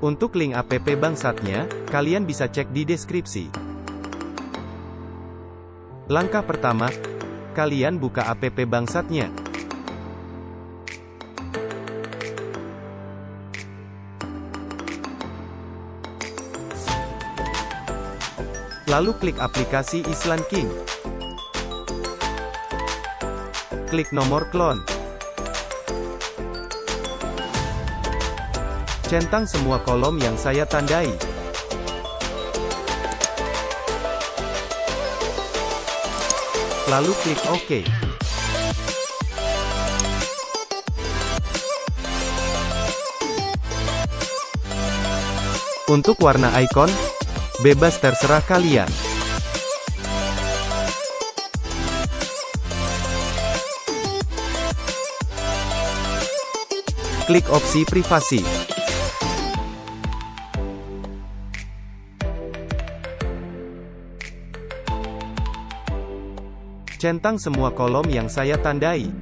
Untuk link app Bangsatnya, kalian bisa cek di deskripsi. Langkah pertama, kalian buka app Bangsatnya. Lalu klik aplikasi islandking. Klik nomor clone. Centang semua kolom yang saya tandai. Lalu klik OK. Untuk warna icon, bebas terserah kalian. Klik opsi privasi. Centang semua kolom yang saya tandai.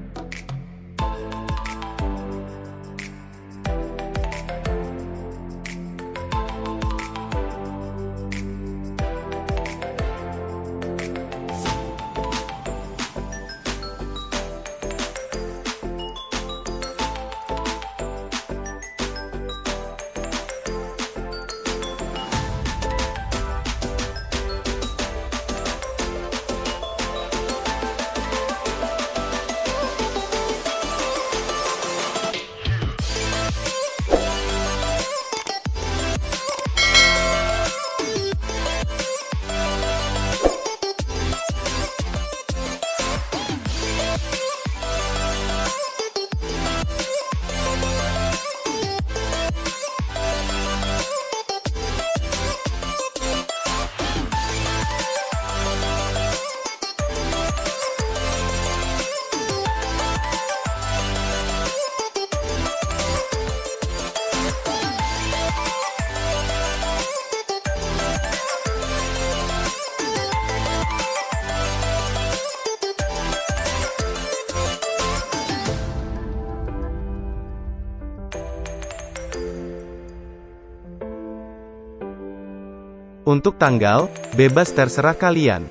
Untuk tanggal, bebas terserah kalian.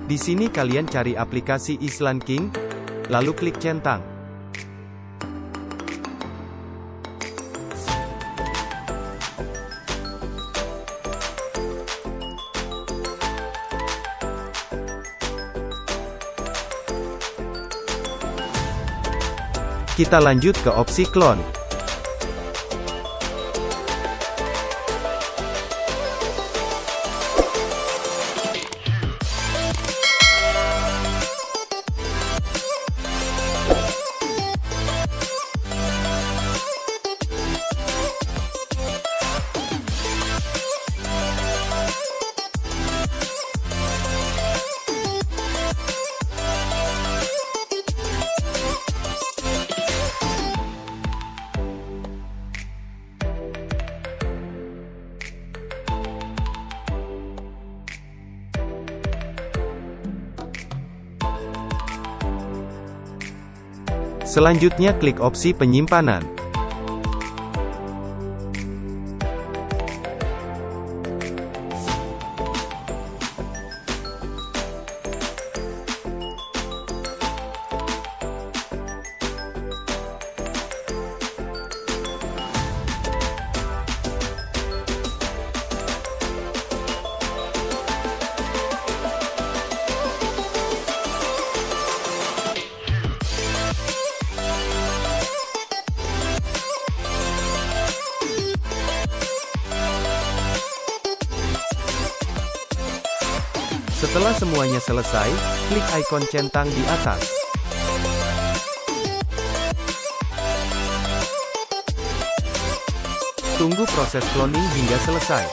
Di sini kalian cari aplikasi islandking, lalu klik centang. Kita lanjut ke opsi clone. Selanjutnya klik opsi penyimpanan. Setelah semuanya selesai, klik ikon centang di atas. Tunggu proses cloning hingga selesai.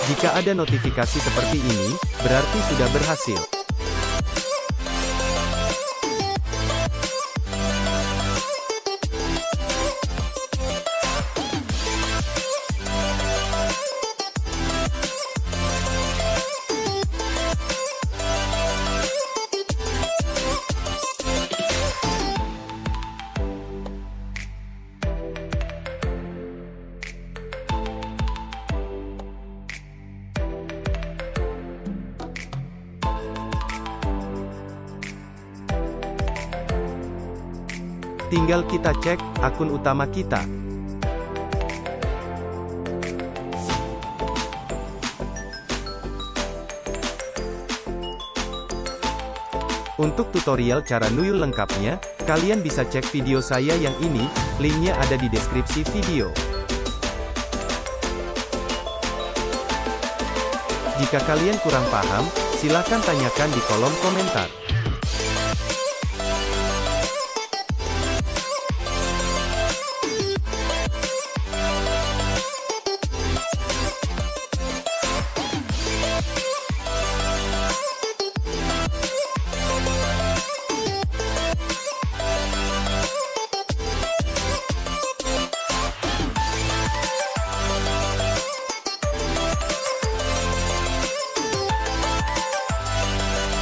Jika ada notifikasi seperti ini, berarti sudah berhasil. Tinggal kita cek akun utama kita. Untuk tutorial cara nuyul lengkapnya, kalian bisa cek video saya yang ini, linknya ada di deskripsi video. Jika kalian kurang paham, silakan tanyakan di kolom komentar.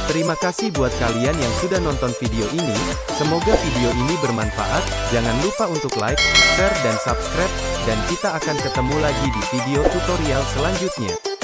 Terima kasih buat kalian yang sudah nonton video ini, semoga video ini bermanfaat, jangan lupa untuk like, share dan subscribe, dan kita akan ketemu lagi di video tutorial selanjutnya.